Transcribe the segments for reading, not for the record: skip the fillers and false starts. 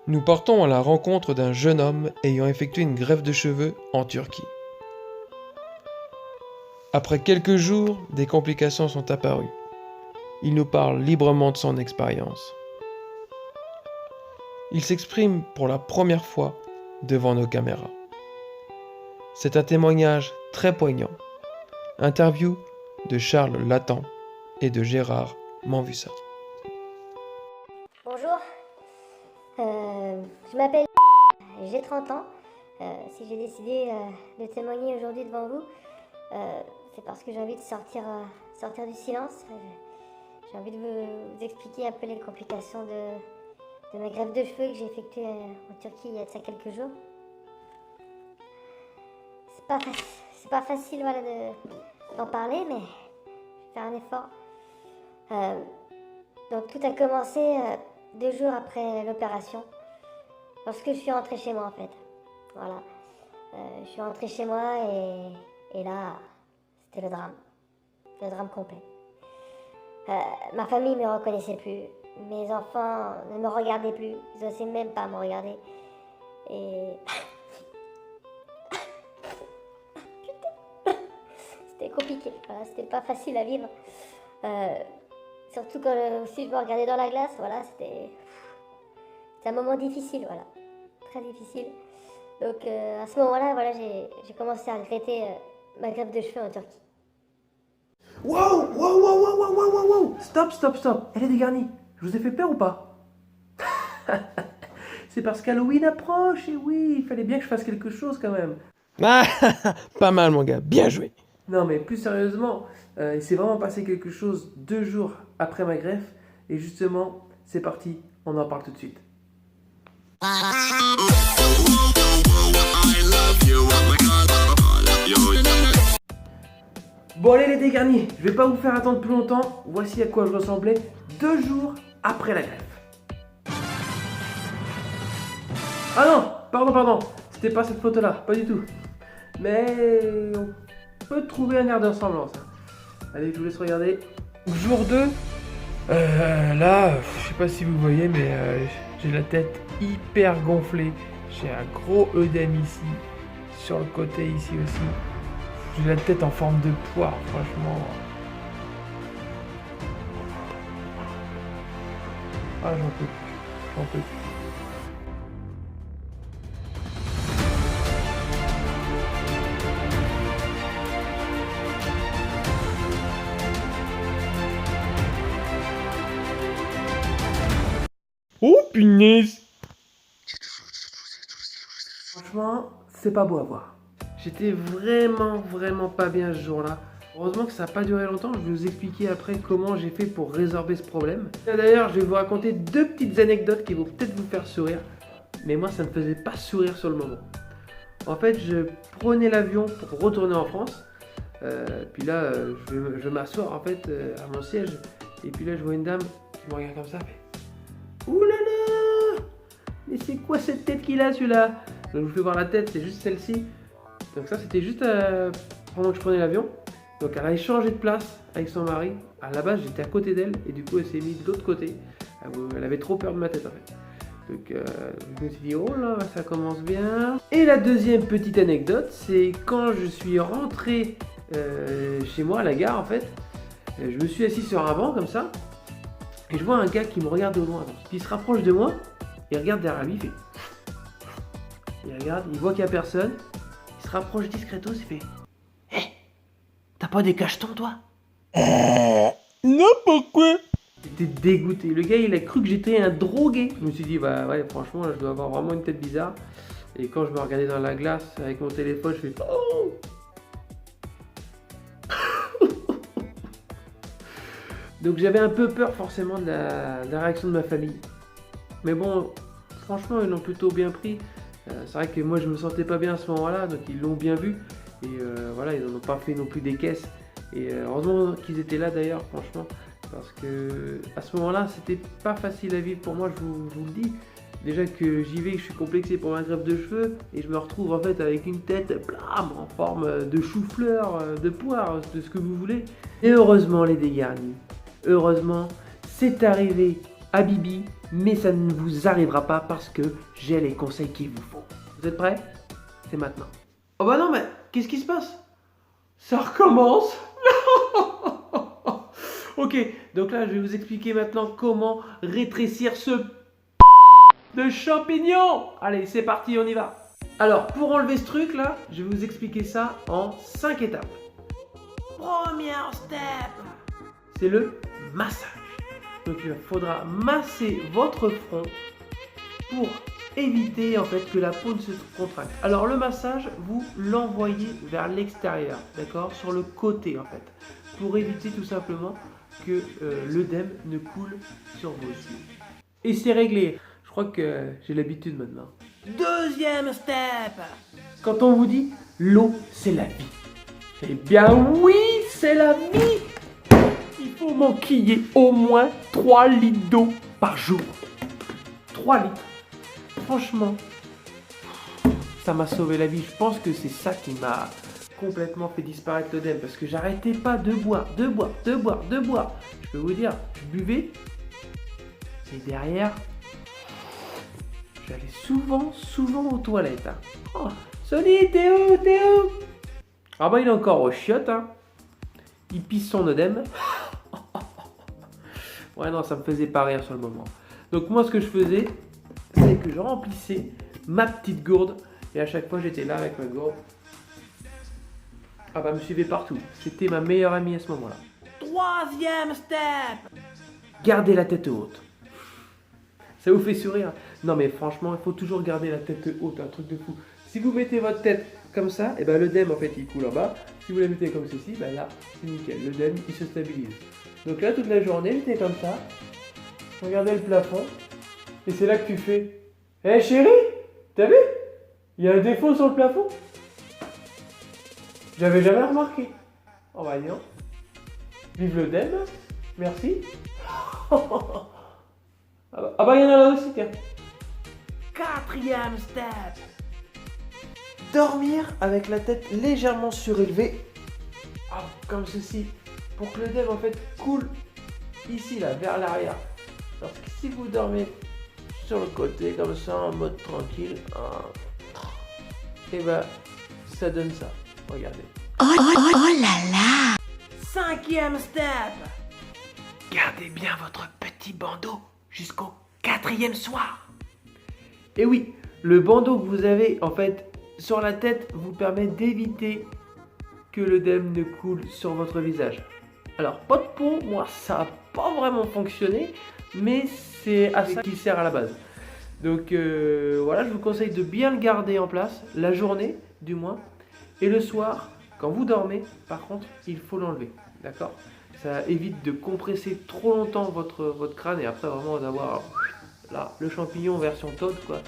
Nous partons à la rencontre d'un jeune homme ayant effectué une greffe de cheveux en Turquie. Après quelques jours, des complications sont apparues. Il nous parle librement de son expérience. Il s'exprime pour la première fois devant nos caméras. C'est un témoignage très poignant. Interview de Charles Latan et de Gérard Manvussa. Bonjour, je m'appelle, j'ai 30 ans. Si j'ai décidé de témoigner aujourd'hui devant vous, c'est parce que j'ai envie de sortir du silence. J'ai envie de vous expliquer un peu les complications de ma greffe de cheveux que j'ai effectuée en Turquie il y a de ça quelques jours. C'est pas facile voilà, d'en parler, mais je vais faire un effort. Donc tout a commencé 2 jours après l'opération, lorsque je suis rentrée chez moi en fait. Voilà. Je suis rentrée chez moi et là, c'était le drame complet. Ma famille ne me reconnaissait plus, mes enfants ne me regardaient plus, ils n'osaient même pas me regarder. Et c'était compliqué, voilà, c'était pas facile à vivre. Surtout quand aussi je me regardais dans la glace, voilà, c'était un moment difficile, voilà, très difficile. Donc à ce moment-là, voilà, j'ai commencé à regretter ma greffe de cheveux en Turquie. Wow. Stop. Elle est dégarnie. Je vous ai fait peur ou pas? C'est parce qu'Halloween approche, et oui, il fallait bien que je fasse quelque chose quand même. Ah, pas mal mon gars, bien joué. Non mais plus sérieusement, il s'est vraiment passé quelque chose 2 jours après ma greffe, et justement, c'est parti, on en parle tout de suite. Bon allez les dégarnis, je vais pas vous faire attendre plus longtemps, voici à quoi je ressemblais 2 jours après la greffe. Ah non, pardon, c'était pas cette photo là, pas du tout. Mais on peut trouver un air de ressemblance. Allez, je vous laisse regarder. Jour 2, là, je sais pas si vous voyez, mais j'ai la tête hyper gonflée. J'ai un gros œdème ici, sur le côté ici aussi. J'ai la tête en forme de poire, franchement. Ah, j'en peux plus. Oh punaise! Franchement, c'est pas beau à voir. J'étais vraiment pas bien ce jour-là. Heureusement que ça n'a pas duré longtemps, je vais vous expliquer après comment j'ai fait pour résorber ce problème. D'ailleurs, je vais vous raconter 2 petites anecdotes qui vont peut-être vous faire sourire. Mais moi, ça ne me faisait pas sourire sur le moment. En fait, je prenais l'avion pour retourner en France. Puis là, je m'asseoir en fait à mon siège. Et puis là, je vois une dame qui me regarde comme ça. Fait, ouh là là! Mais c'est quoi cette tête qu'il a celui-là? Donc je vous fais voir la tête, c'est juste celle-ci. Donc ça, c'était juste pendant que je prenais l'avion. Donc elle a échangé de place avec son mari. À la base, j'étais à côté d'elle et du coup, elle s'est mise de l'autre côté. Elle avait trop peur de ma tête en fait. Donc je me suis dit, oh là, ça commence bien. Et la deuxième petite anecdote, c'est quand je suis rentré chez moi à la gare en fait, je me suis assis sur un banc comme ça. Et je vois un gars qui me regarde au loin. Puis il se rapproche de moi, il regarde derrière lui, il fait... Il regarde, il voit qu'il n'y a personne, il se rapproche discretos, il fait... Hé, t'as pas des cachetons toi? Non, pourquoi? J'étais dégoûté. Le gars, il a cru que j'étais un drogué. Je me suis dit, bah ouais, franchement, là, je dois avoir vraiment une tête bizarre. Et quand je me regardais dans la glace avec mon téléphone, je fais... Oh. Donc j'avais un peu peur forcément de la réaction de ma famille. Mais bon, franchement, ils l'ont plutôt bien pris. C'est vrai que moi, je me sentais pas bien à ce moment-là, donc ils l'ont bien vu. Et voilà, ils n'en ont pas fait non plus des caisses. Et heureusement qu'ils étaient là d'ailleurs, franchement. Parce que à ce moment-là, c'était pas facile à vivre pour moi, je vous le dis. Déjà que j'y vais, que je suis complexé pour ma greffe de cheveux, et je me retrouve en fait avec une tête blam, en forme de chou-fleur, de poire, de ce que vous voulez. Et heureusement les dégarnis, heureusement, c'est arrivé à Bibi, mais ça ne vous arrivera pas parce que j'ai les conseils qu'il vous faut. Vous êtes prêts? C'est maintenant. Oh bah non, mais qu'est-ce qui se passe? Ça recommence. Ok, donc là je vais vous expliquer maintenant comment rétrécir ce de champignon. Allez, c'est parti, on y va. Alors, pour enlever ce truc là, je vais vous expliquer ça en 5 étapes. Première step, c'est le massage. Donc il faudra masser votre front pour éviter en fait que la peau ne se contracte. Alors le massage, vous l'envoyez vers l'extérieur, d'accord, sur le côté en fait, pour éviter tout simplement que l'œdème ne coule sur vos yeux. Et c'est réglé. Je crois que j'ai l'habitude maintenant. Deuxième step. Quand on vous dit l'eau c'est la vie, eh bien oui, c'est la vie. Il faut m'enquiller au moins 3 litres d'eau par jour. 3 litres. Franchement, ça m'a sauvé la vie. Je pense que c'est ça qui m'a complètement fait disparaître l'œdème. Parce que j'arrêtais pas de boire. Je peux vous dire, je buvais. Et derrière, j'allais souvent aux toilettes. Hein. Oh, Sony, t'es où? Ah bah il est encore aux chiottes. Hein. Il pisse son œdème. Ouais non, ça me faisait pas rire sur le moment. Donc moi ce que je faisais, c'est que je remplissais ma petite gourde. Et à chaque fois j'étais là avec ma gourde. Ah bah me suivait partout. C'était ma meilleure amie à ce moment-là. Troisième step. Gardez la tête haute. Ça vous fait sourire? Non mais franchement, il faut toujours garder la tête haute, un truc de fou. Si vous mettez votre tête comme ça, et ben l'œdème en fait il coule en bas. Si vous la mettez comme ceci, ben là c'est nickel, l'œdème il se stabilise. Donc là toute la journée j'étais comme ça, je regardais le plafond, et c'est là que tu fais: Hé chérie, t'as vu? Il y a un défaut sur le plafond. J'avais jamais remarqué. Oh bah non. Vive l'œdème, merci. Ah bah il y en a là aussi, tiens. Quatrième step. Dormir avec la tête légèrement surélevée, comme ceci, pour que l'œdème en fait coule ici là, vers l'arrière. Parce que si vous dormez sur le côté comme ça, en mode tranquille, et ben ça donne ça. Regardez. Oh là là. Cinquième step. Gardez bien votre petit bandeau jusqu'au 4e soir. Et oui, le bandeau que vous avez en fait sur la tête vous permet d'éviter que l'œdème ne coule sur votre visage. Alors, pas de peau, moi ça n'a pas vraiment fonctionné, mais c'est à ça qu'il sert à la base. Donc voilà, je vous conseille de bien le garder en place, la journée du moins, et le soir, quand vous dormez, par contre, il faut l'enlever, d'accord? Ça évite de compresser trop longtemps votre crâne et après vraiment d'avoir là le champignon version Toad quoi,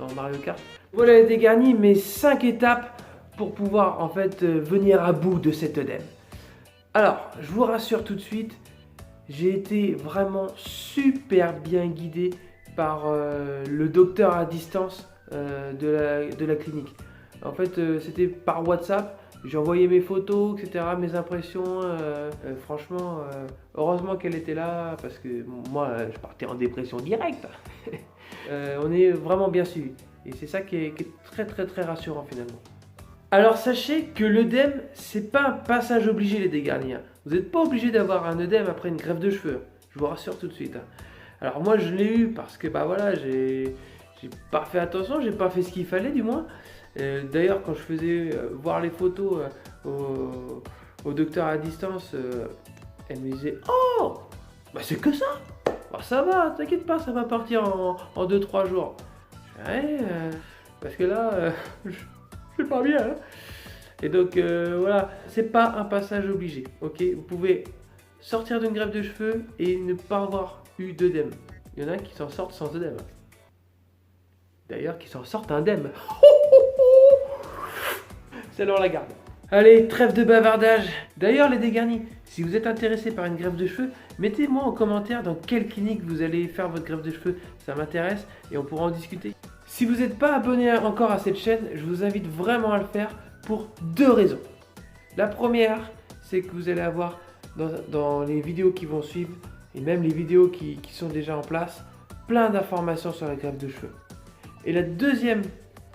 dans Mario Kart. Voilà les dégarnis, mes 5 étapes pour pouvoir en fait venir à bout de cet œdème. Alors, je vous rassure tout de suite, j'ai été vraiment super bien guidé par le docteur à distance de la clinique. En fait, c'était par WhatsApp. J'ai envoyé mes photos, etc., mes impressions. Franchement, heureusement qu'elle était là parce que moi, je partais en dépression directe. On est vraiment bien suivi. Et c'est ça qui est très rassurant finalement. Alors sachez que l'œdème, c'est pas un passage obligé les dégarnis. Vous n'êtes pas obligé d'avoir un œdème après une greffe de cheveux. Je vous rassure tout de suite. Alors moi je l'ai eu parce que bah voilà, j'ai pas fait attention, j'ai pas fait ce qu'il fallait du moins. D'ailleurs quand je faisais voir les photos au docteur à distance, elle me disait: oh bah c'est que ça, bah, ça va, t'inquiète pas, ça va partir en 2-3 jours. Ouais, parce que là je suis pas bien hein. Et donc voilà, c'est pas un passage obligé, ok? Vous pouvez sortir d'une greffe de cheveux et ne pas avoir eu d'œdème. Il y en a qui s'en sortent sans œdème. D'ailleurs, qui s'en sortent indemnes. Celle-là, on la garde. Allez, trêve de bavardage. D'ailleurs, les dégarnis, si vous êtes intéressé par une greffe de cheveux, mettez-moi en commentaire dans quelle clinique vous allez faire votre greffe de cheveux. Ça m'intéresse et on pourra en discuter. Si vous n'êtes pas abonné encore à cette chaîne, je vous invite vraiment à le faire pour 2 raisons. La première, c'est que vous allez avoir dans les vidéos qui vont suivre et même les vidéos qui sont déjà en place, plein d'informations sur la greffe de cheveux. Et la deuxième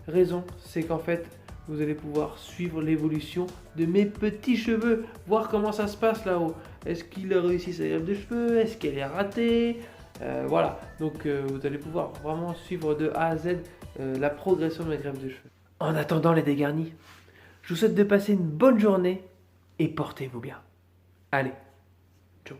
raison, c'est qu'en fait, vous allez pouvoir suivre l'évolution de mes petits cheveux, voir comment ça se passe là-haut. Est-ce qu'il a réussi sa greffe de cheveux? Est-ce qu'elle est ratée? Voilà, donc vous allez pouvoir vraiment suivre de A à Z la progression de ma greffe de cheveux. En attendant les dégarnis, je vous souhaite de passer une bonne journée et portez-vous bien. Allez, ciao.